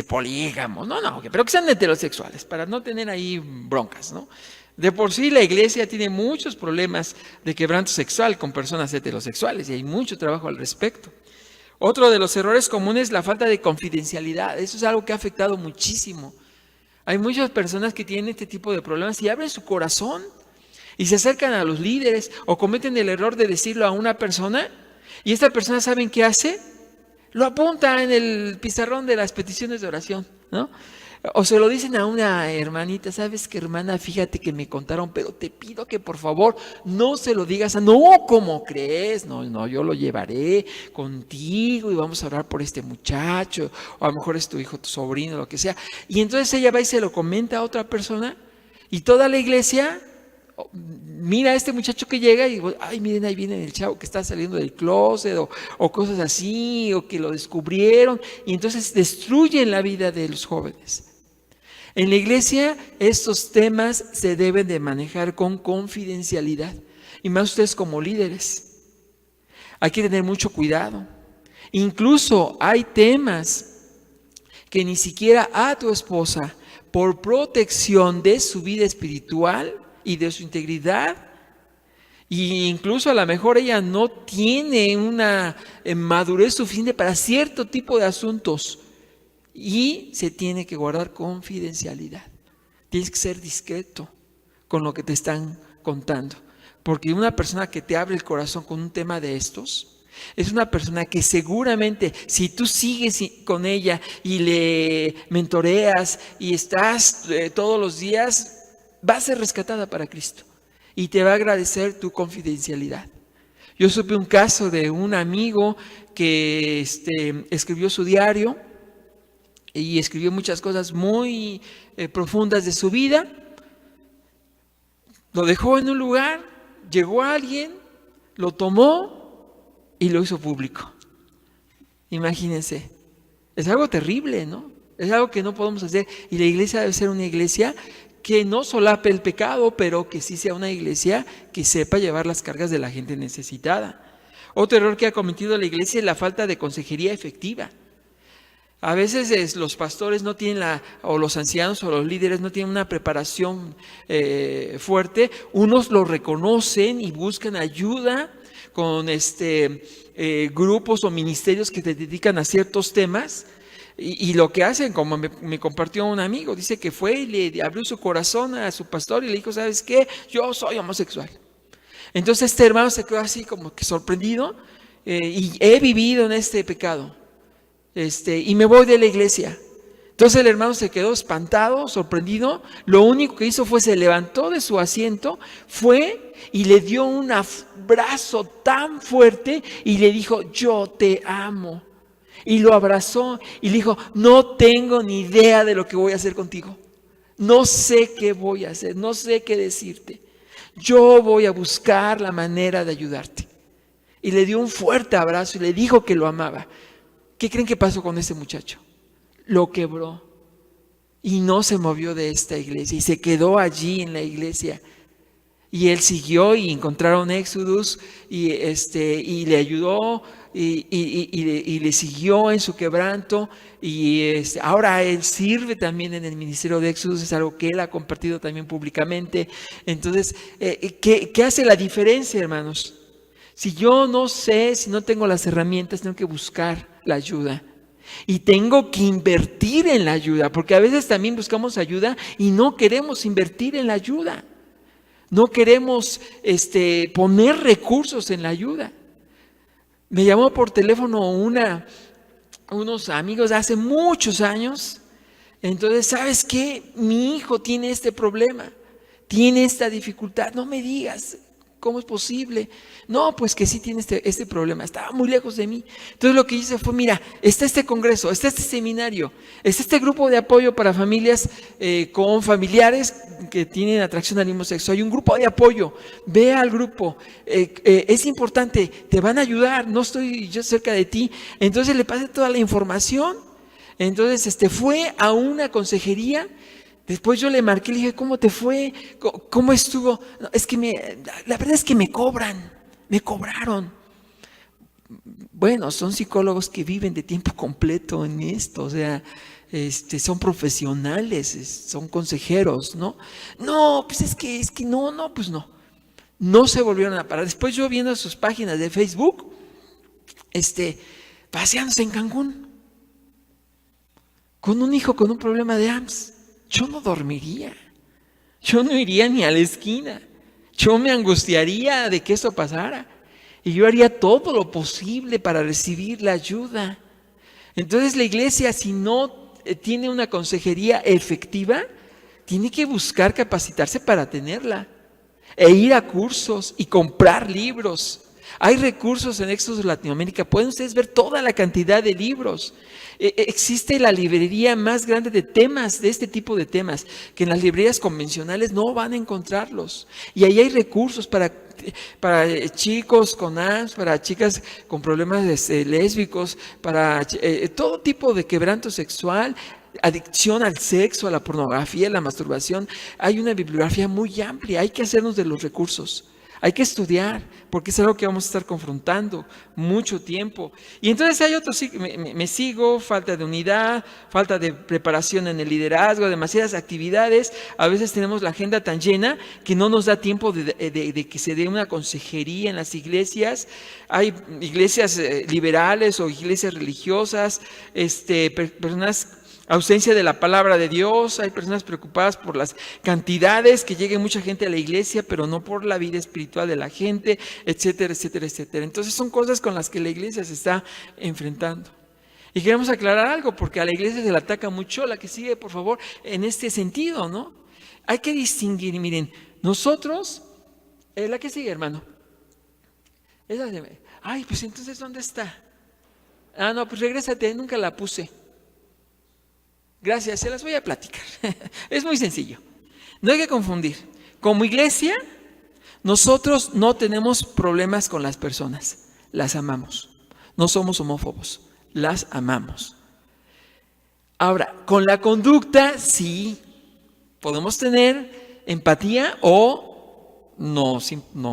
polígamos, no, pero que sean heterosexuales, para no tener ahí broncas, ¿no? De por sí la iglesia tiene muchos problemas de quebranto sexual con personas heterosexuales y hay mucho trabajo al respecto. Otro de los errores comunes es la falta de confidencialidad. Eso es algo que ha afectado muchísimo. Hay muchas personas que tienen este tipo de problemas y abren su corazón y se acercan a los líderes o cometen el error de decirlo a una persona y esta persona, ¿saben qué hace? Lo apunta en el pizarrón de las peticiones de oración, ¿no? O se lo dicen a una hermanita, ¿sabes qué, hermana? Fíjate que me contaron, pero te pido que por favor no se lo digas a... No, ¿cómo crees? No, yo lo llevaré contigo y vamos a orar por este muchacho, o a lo mejor es tu hijo, tu sobrino, lo que sea. Y entonces ella va y se lo comenta a otra persona y toda la iglesia mira a este muchacho que llega y ay, miren, ahí viene el chavo que está saliendo del closet o cosas así, o que lo descubrieron, y entonces destruyen la vida de los jóvenes. En la iglesia estos temas se deben de manejar con confidencialidad, y más ustedes como líderes. Hay que tener mucho cuidado. Incluso hay temas que ni siquiera a tu esposa, por protección de su vida espiritual y de su integridad, y incluso a lo mejor ella no tiene una madurez suficiente para cierto tipo de asuntos, y se tiene que guardar confidencialidad. Tienes que ser discreto con lo que te están contando, porque una persona que te abre el corazón con un tema de estos es una persona que seguramente, si tú sigues con ella y le mentoreas y estás todos los días, va a ser rescatada para Cristo y te va a agradecer tu confidencialidad. Yo supe un caso de un amigo que escribió su diario y escribió muchas cosas muy profundas de su vida. Lo dejó en un lugar, llegó alguien, lo tomó y lo hizo público. Imagínense, es algo terrible, ¿no? Es algo que no podemos hacer, y la iglesia debe ser una iglesia que no solape el pecado, pero que sí sea una iglesia que sepa llevar las cargas de la gente necesitada. Otro error que ha cometido la iglesia es la falta de consejería efectiva. A veces los pastores no tienen o los ancianos o los líderes no tienen una preparación fuerte. Unos lo reconocen y buscan ayuda con grupos o ministerios que se dedican a ciertos temas. Y lo que hacen, como me compartió un amigo, dice que fue y le abrió su corazón a su pastor y le dijo: ¿sabes qué? Yo soy homosexual. Entonces este hermano se quedó así como que sorprendido, y he vivido en este pecado, y me voy de la iglesia. Entonces el hermano se quedó espantado, sorprendido. Lo único que hizo fue se levantó de su asiento, fue y le dio un abrazo tan fuerte y le dijo: yo te amo. Y lo abrazó y le dijo: no tengo ni idea de lo que voy a hacer contigo. No sé qué voy a hacer, no sé qué decirte. Yo voy a buscar la manera de ayudarte. Y le dio un fuerte abrazo y le dijo que lo amaba. ¿Qué creen que pasó con ese muchacho? Lo quebró y no se movió de esta iglesia y se quedó allí en la iglesia. Y él siguió y encontraron Éxodus y le ayudó y le siguió en su quebranto. Y ahora él sirve también en el ministerio de Éxodus, es algo que él ha compartido también públicamente. Entonces, ¿qué hace la diferencia, hermanos? Si yo no sé, si no tengo las herramientas, tengo que buscar la ayuda. Y tengo que invertir en la ayuda, porque a veces también buscamos ayuda y no queremos invertir en la ayuda. No queremos poner recursos en la ayuda. Me llamó por teléfono unos amigos de hace muchos años. Entonces, ¿sabes qué? Mi hijo tiene este problema, tiene esta dificultad. No me digas, ¿cómo es posible? No, pues que sí tiene este problema. Estaba muy lejos de mí. Entonces lo que hice fue: mira, está este congreso, está este seminario, está este grupo de apoyo para familias con familiares que tienen atracción al mismo sexo. Hay un grupo de apoyo, ve al grupo, es importante, te van a ayudar, no estoy yo cerca de ti. Entonces le pasé toda la información. Entonces fue a una consejería. Después yo le marqué, le dije: ¿cómo te fue? ¿Cómo estuvo? No, es que la verdad es que me cobraron. Bueno, son psicólogos que viven de tiempo completo en esto, o sea, son profesionales, son consejeros, ¿no? No, pues es que no, pues no. No se volvieron a parar. Después yo viendo sus páginas de Facebook, paseándose en Cancún, con un hijo con un problema de AMS. Yo no dormiría, yo no iría ni a la esquina, yo me angustiaría de que esto pasara y yo haría todo lo posible para recibir la ayuda. Entonces la iglesia, si no tiene una consejería efectiva, tiene que buscar capacitarse para tenerla e ir a cursos y comprar libros. Hay recursos en Éxodo Latinoamérica, pueden ustedes ver toda la cantidad de libros. Existe la librería más grande de temas, de este tipo de temas, que en las librerías convencionales no van a encontrarlos. Y ahí hay recursos para chicos con AMS, para chicas con problemas lésbicos, para todo tipo de quebranto sexual, adicción al sexo, a la pornografía, a la masturbación. Hay una bibliografía muy amplia, hay que hacernos de los recursos. Hay que estudiar, porque es algo que vamos a estar confrontando mucho tiempo. Y entonces hay otros, me sigo, falta de unidad, falta de preparación en el liderazgo, demasiadas actividades. A veces tenemos la agenda tan llena que no nos da tiempo de que se dé una consejería en las iglesias. Hay iglesias liberales o iglesias religiosas, personas... ausencia de la palabra de Dios. Hay personas preocupadas por las cantidades, que llegue mucha gente a la iglesia, pero no por la vida espiritual de la gente, etcétera, etcétera, etcétera. Entonces son cosas con las que la iglesia se está enfrentando. Y queremos aclarar algo, porque a la iglesia se le ataca mucho. La que sigue, por favor, en este sentido, ¿no? Hay que distinguir, miren, nosotros, la que sigue, hermano. Ay, pues entonces, ¿dónde está? Ah, no, pues regrésate, nunca la puse. Gracias, se las voy a platicar. Es muy sencillo. No hay que confundir. Como iglesia, nosotros no tenemos problemas con las personas. Las amamos. No somos homófobos. Las amamos. Ahora, con la conducta, sí, podemos tener empatía o no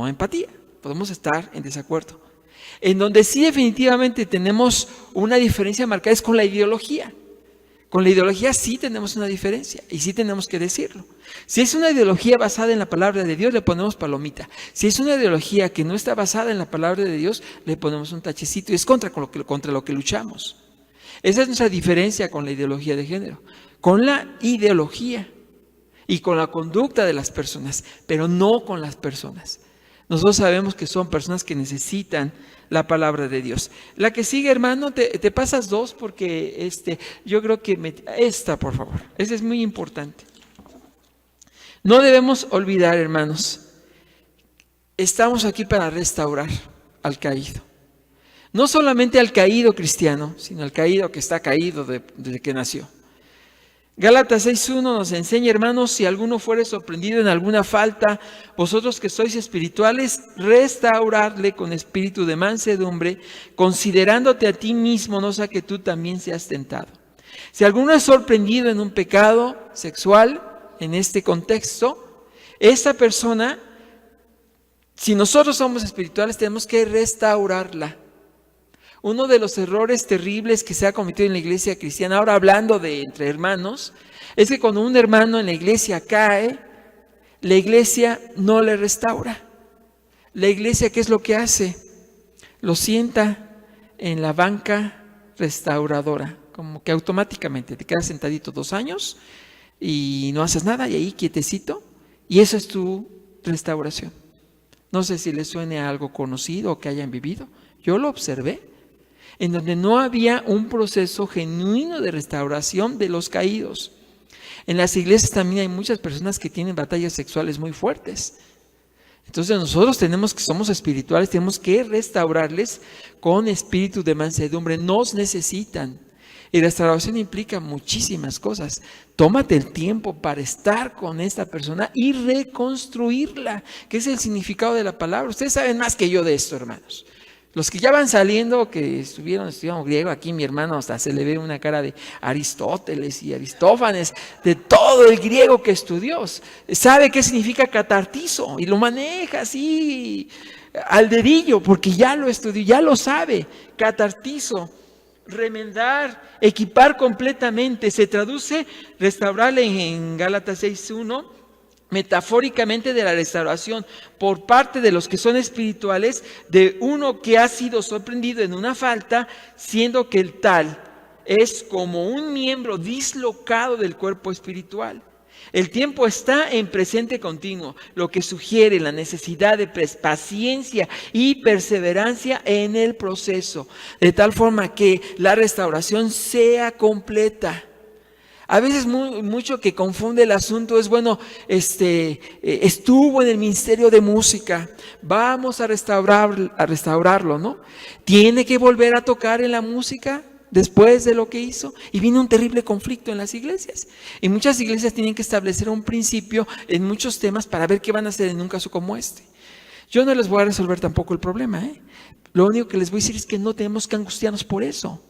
empatía. Podemos estar en desacuerdo. En donde sí definitivamente tenemos una diferencia marcada es con la ideología. Con la ideología sí tenemos una diferencia y sí tenemos que decirlo. Si es una ideología basada en la palabra de Dios, le ponemos palomita. Si es una ideología que no está basada en la palabra de Dios, le ponemos un tachecito y es contra lo que luchamos. Esa es nuestra diferencia con la ideología de género. Con la ideología y con la conducta de las personas, pero no con las personas. Nosotros sabemos que son personas que necesitan la palabra de Dios. La que sigue, hermano, te pasas dos porque yo creo que esta, por favor. Esta es muy importante. No debemos olvidar, hermanos, estamos aquí para restaurar al caído. No solamente al caído cristiano, sino al caído que está caído desde que nació. Gálatas 6:1 nos enseña, hermanos, si alguno fuere sorprendido en alguna falta, vosotros que sois espirituales, restaurarle con espíritu de mansedumbre, considerándote a ti mismo, no sea que tú también seas tentado. Si alguno es sorprendido en un pecado sexual, en este contexto, esa persona, si nosotros somos espirituales, tenemos que restaurarla. Uno de los errores terribles que se ha cometido en la iglesia cristiana, ahora hablando de entre hermanos, es que cuando un hermano en la iglesia cae, la iglesia no le restaura. La iglesia, ¿qué es lo que hace? Lo sienta en la banca restauradora, como que automáticamente te quedas sentadito 2 años y no haces nada y ahí quietecito, y eso es tu restauración. No sé si les suene a algo conocido o que hayan vivido. Yo lo observé. En donde no había un proceso genuino de restauración de los caídos. En las iglesias también hay muchas personas que tienen batallas sexuales muy fuertes. Entonces nosotros somos espirituales, tenemos que restaurarles con espíritu de mansedumbre. Nos necesitan. Y restauración implica muchísimas cosas. Tómate el tiempo para estar con esta persona y reconstruirla, que es el significado de la palabra. Ustedes saben más que yo de esto, hermanos. Los que ya van saliendo, que estudiaron griego, aquí mi hermano hasta se le ve una cara de Aristóteles y Aristófanes, de todo el griego que estudió. Sabe qué significa catartizo y lo maneja así al dedillo porque ya lo estudió, ya lo sabe. Catartizo, remendar, equipar completamente, se traduce, restaurarle en Gálatas 6:1. Metafóricamente de la restauración por parte de los que son espirituales de uno que ha sido sorprendido en una falta, siendo que el tal es como un miembro dislocado del cuerpo espiritual. El tiempo está en presente continuo, lo que sugiere la necesidad de paciencia y perseverancia en el proceso, de tal forma que la restauración sea completa. A veces mucho que confunde el asunto es, estuvo en el ministerio de música, vamos a restaurarlo, ¿no? Tiene que volver a tocar en la música después de lo que hizo. Y viene un terrible conflicto en las iglesias. Y muchas iglesias tienen que establecer un principio en muchos temas para ver qué van a hacer en un caso como este. Yo no les voy a resolver tampoco el problema, Lo único que les voy a decir es que no tenemos que angustiarnos por eso.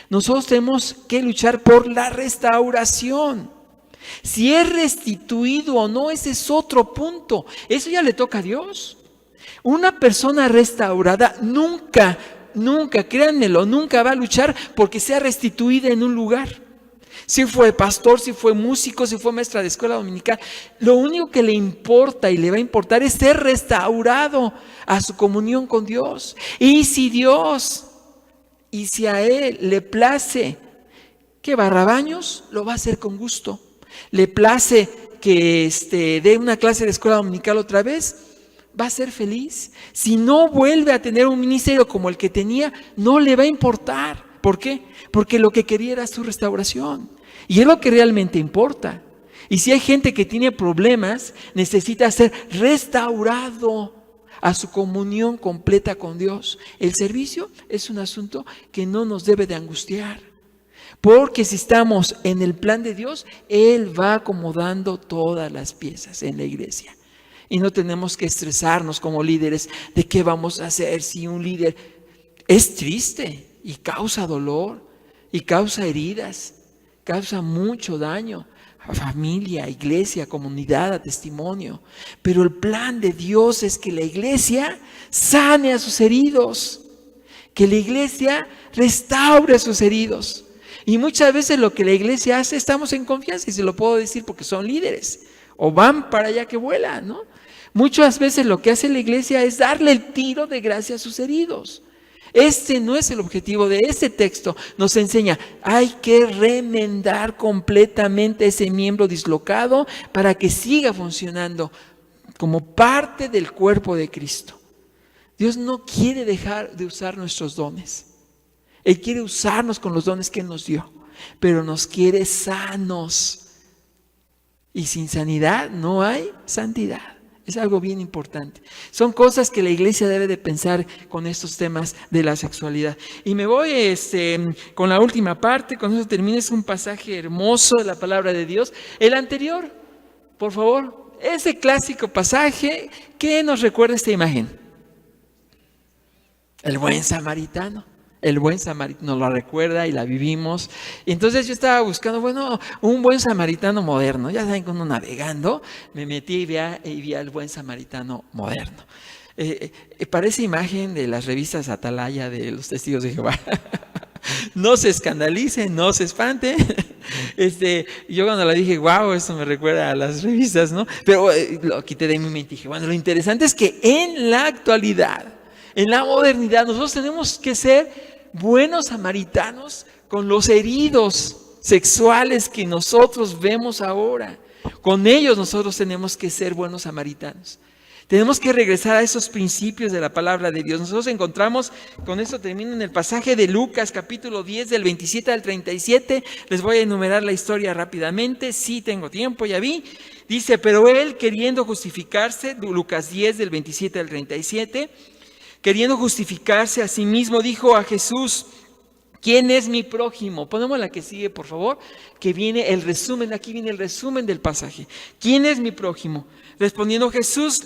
Nosotros tenemos que luchar por la restauración. Si es restituido o no, ese es otro punto. Eso ya le toca a Dios. Una persona restaurada nunca, créanmelo, nunca va a luchar porque sea restituida en un lugar. Si fue pastor, si fue músico, si fue maestra de escuela dominical, lo único que le importa y le va a importar es ser restaurado a su comunión con Dios. Y si a él le place que barra baños, lo va a hacer con gusto. Le place que dé una clase de escuela dominical otra vez, va a ser feliz. Si no vuelve a tener un ministerio como el que tenía, no le va a importar. ¿Por qué? Porque lo que quería era su restauración. Y es lo que realmente importa. Y si hay gente que tiene problemas, necesita ser restaurado a su comunión completa con Dios. El servicio es un asunto que no nos debe de angustiar, porque si estamos en el plan de Dios, Él va acomodando todas las piezas en la iglesia. Y no tenemos que estresarnos como líderes de qué vamos a hacer si un líder es triste y causa dolor y causa heridas, causa mucho daño a familia, a iglesia, a comunidad, a testimonio. Pero el plan de Dios es que la iglesia sane a sus heridos, que la iglesia restaure a sus heridos. Y muchas veces lo que la iglesia hace, estamos en confianza, y se lo puedo decir porque son líderes, o van para allá que vuelan, ¿no? Muchas veces lo que hace la iglesia es darle el tiro de gracia a sus heridos. Este no es el objetivo de este texto. Nos enseña, hay que remendar completamente ese miembro dislocado para que siga funcionando como parte del cuerpo de Cristo. Dios no quiere dejar de usar nuestros dones. Él quiere usarnos con los dones que Él nos dio, pero nos quiere sanos. Y sin sanidad no hay santidad. Es algo bien importante. Son cosas que la iglesia debe de pensar con estos temas de la sexualidad. Y me voy con la última parte, con eso termina. Es un pasaje hermoso de la palabra de Dios. El anterior, por favor, ese clásico pasaje que nos recuerda esta imagen. El buen samaritano. El buen samaritano la recuerda y la vivimos. Y entonces yo estaba buscando, un buen samaritano moderno. Ya saben, cuando navegando, me metí y vi al buen samaritano moderno. Parece imagen de las revistas Atalaya de los Testigos de Jehová. No se escandalicen, no se espanten. Yo cuando la dije, wow, esto me recuerda a las revistas, ¿no? Pero lo quité de mi mente y dije, lo interesante es que en la actualidad, en la modernidad, nosotros tenemos que ser buenos samaritanos con los heridos sexuales que nosotros vemos ahora. Con ellos nosotros tenemos que ser buenos samaritanos. Tenemos que regresar a esos principios de la palabra de Dios. Nosotros encontramos, con esto termino, en el pasaje de Lucas capítulo 10 del 27 al 37. Les voy a enumerar la historia rápidamente. Sí tengo tiempo, ya vi. Dice, pero él queriendo justificarse, Lucas 10 del 27 al 37, queriendo justificarse a sí mismo, dijo a Jesús, ¿quién es mi prójimo? Ponemos la que sigue, por favor, que viene el resumen. Aquí viene el resumen del pasaje. ¿Quién es mi prójimo? Respondiendo Jesús,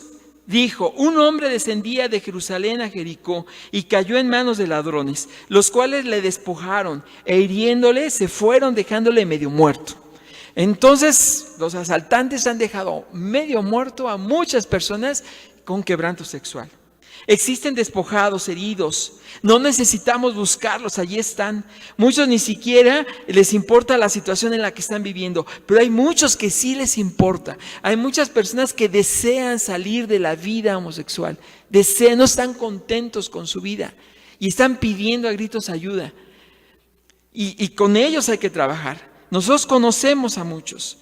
dijo, un hombre descendía de Jerusalén a Jericó y cayó en manos de ladrones, los cuales le despojaron e hiriéndole se fueron dejándole medio muerto. Entonces los asaltantes han dejado medio muerto a muchas personas con quebranto sexual. Existen despojados, heridos. No necesitamos buscarlos, allí están. Muchos ni siquiera les importa la situación en la que están viviendo, pero hay muchos que sí les importa. Hay muchas personas que desean salir de la vida homosexual, no están contentos con su vida y están pidiendo a gritos ayuda. Y con ellos hay que trabajar. Nosotros conocemos a muchos.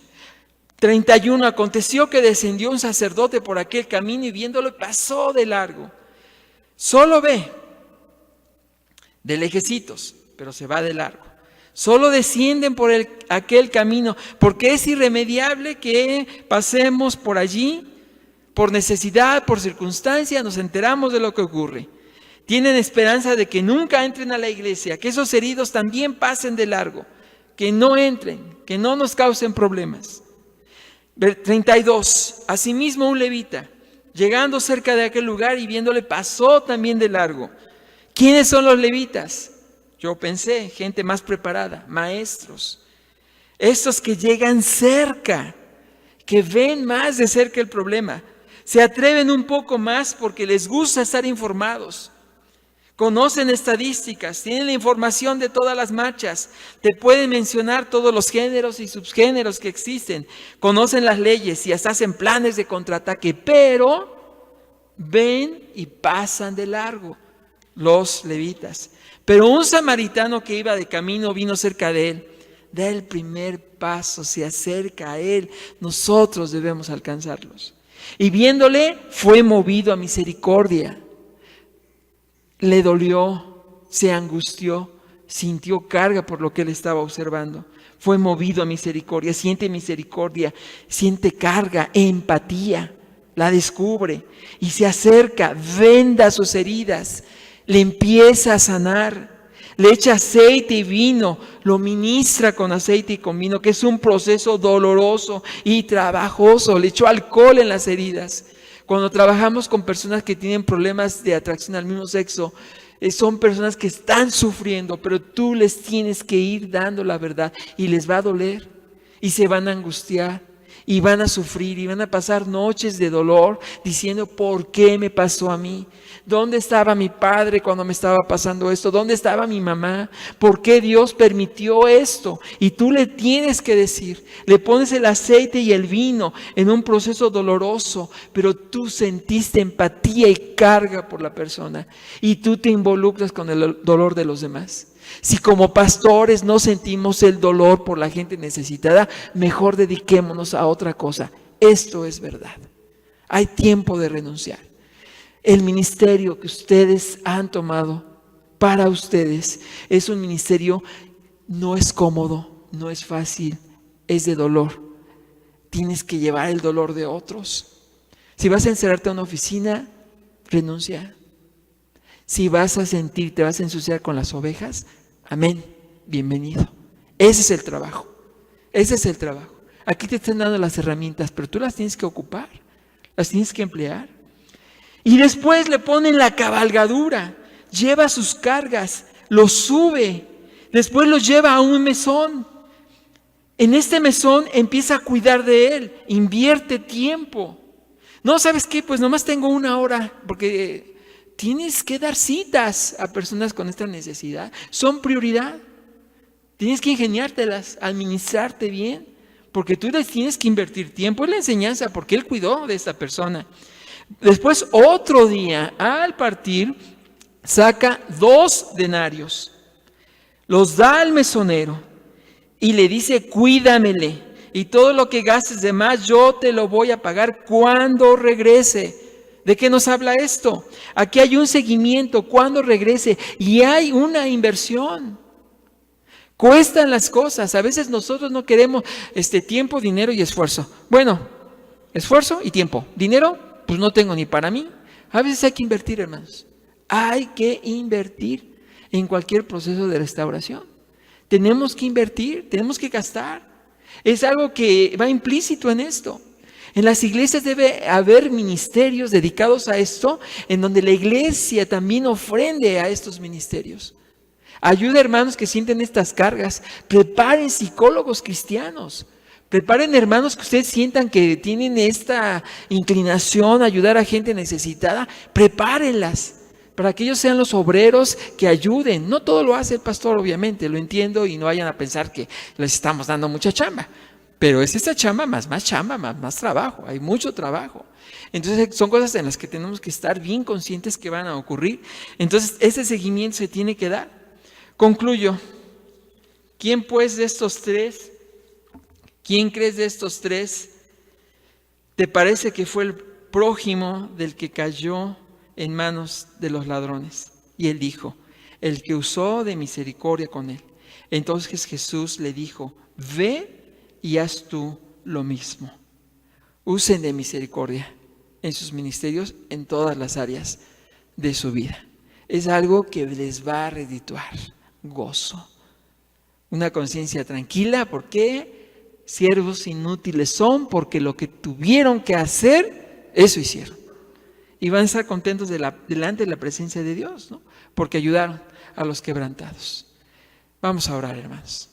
31, aconteció que descendió un sacerdote por aquel camino y viéndolo pasó de largo. Solo ve de lejecitos, pero se va de largo. Solo descienden por aquel camino, porque es irremediable que pasemos por allí, por necesidad, por circunstancia, nos enteramos de lo que ocurre. Tienen esperanza de que nunca entren a la iglesia, que esos heridos también pasen de largo, que no entren, que no nos causen problemas. 32, asimismo un levita, llegando cerca de aquel lugar y viéndole, pasó también de largo. ¿Quiénes son los levitas? Yo pensé, gente más preparada, maestros. Estos que llegan cerca, que ven más de cerca el problema. Se atreven un poco más porque les gusta estar informados. Conocen estadísticas, tienen la información de todas las marchas, te pueden mencionar todos los géneros y subgéneros que existen, conocen las leyes y hasta hacen planes de contraataque, pero ven y pasan de largo los levitas. Pero un samaritano que iba de camino vino cerca de él, da el primer paso, se acerca a él, nosotros debemos alcanzarlos. Y viéndole fue movido a misericordia. Le dolió, se angustió, sintió carga por lo que él estaba observando. Fue movido a misericordia, siente carga, empatía, la descubre y se acerca, venda sus heridas, le empieza a sanar. Le echa aceite y vino, lo ministra con aceite y con vino, que es un proceso doloroso y trabajoso. Le echó alcohol en las heridas. Cuando trabajamos con personas que tienen problemas de atracción al mismo sexo, son personas que están sufriendo, pero tú les tienes que ir dando la verdad y les va a doler y se van a angustiar y van a sufrir y van a pasar noches de dolor diciendo: ¿por qué me pasó a mí? ¿Dónde estaba mi padre cuando me estaba pasando esto? ¿Dónde estaba mi mamá? ¿Por qué Dios permitió esto? Y tú le tienes que decir, le pones el aceite y el vino en un proceso doloroso, pero tú sentiste empatía y carga por la persona y tú te involucras con el dolor de los demás. Si como pastores no sentimos el dolor por la gente necesitada, mejor dediquémonos a otra cosa. Esto es verdad. Hay tiempo de renunciar. El ministerio que ustedes han tomado para ustedes es un ministerio, no es cómodo, no es fácil, es de dolor. Tienes que llevar el dolor de otros. Si vas a encerrarte a una oficina, renuncia. Si vas a sentir, te vas a ensuciar con las ovejas, amén, bienvenido. Ese es el trabajo. Ese es el trabajo. Aquí te están dando las herramientas, pero tú las tienes que ocupar, las tienes que emplear. Y después le ponen la cabalgadura, lleva sus cargas, los sube, después los lleva a un mesón. En este mesón empieza a cuidar de él, invierte tiempo. No, ¿sabes qué? Pues nomás tengo 1 hora, porque tienes que dar citas a personas con esta necesidad. Son prioridad. Tienes que ingeniártelas, administrarte bien, porque tú les tienes que invertir tiempo en la enseñanza, porque él cuidó de esta persona. Después, otro día, al partir, saca 2 denarios, los da al mesonero y le dice: cuídamele, y todo lo que gastes de más yo te lo voy a pagar cuando regrese. ¿De qué nos habla esto? Aquí hay un seguimiento cuando regrese y hay una inversión. Cuestan las cosas. A veces nosotros no queremos tiempo, dinero y esfuerzo. Bueno, esfuerzo y tiempo. Dinero, pues no tengo ni para mí. A veces hay que invertir, hermanos. Hay que invertir en cualquier proceso de restauración. Tenemos que invertir, tenemos que gastar. Es algo que va implícito en esto. En las iglesias debe haber ministerios dedicados a esto, en donde la iglesia también ofrende a estos ministerios. Ayuda, hermanos, que sienten estas cargas. Preparen psicólogos cristianos. Preparen, hermanos, que ustedes sientan que tienen esta inclinación a ayudar a gente necesitada. Prepárenlas para que ellos sean los obreros que ayuden. No todo lo hace el pastor, obviamente, lo entiendo, y no vayan a pensar que les estamos dando mucha chamba. Pero es esta chamba más chamba, más trabajo. Hay mucho trabajo. Entonces son cosas en las que tenemos que estar bien conscientes que van a ocurrir. Entonces ese seguimiento se tiene que dar. Concluyo. ¿Quién pues de estos 3? ¿Quién crees de estos 3 te parece que fue el prójimo del que cayó en manos de los ladrones? Y él dijo: el que usó de misericordia con él. Entonces Jesús le dijo: ve y haz tú lo mismo. Usen de misericordia en sus ministerios, en todas las áreas de su vida. Es algo que les va a redituar gozo, una conciencia tranquila, porque siervos inútiles son, porque lo que tuvieron que hacer, eso hicieron. Y van a estar contentos delante de la presencia de Dios, ¿no? Porque ayudaron a los quebrantados. Vamos a orar, hermanos.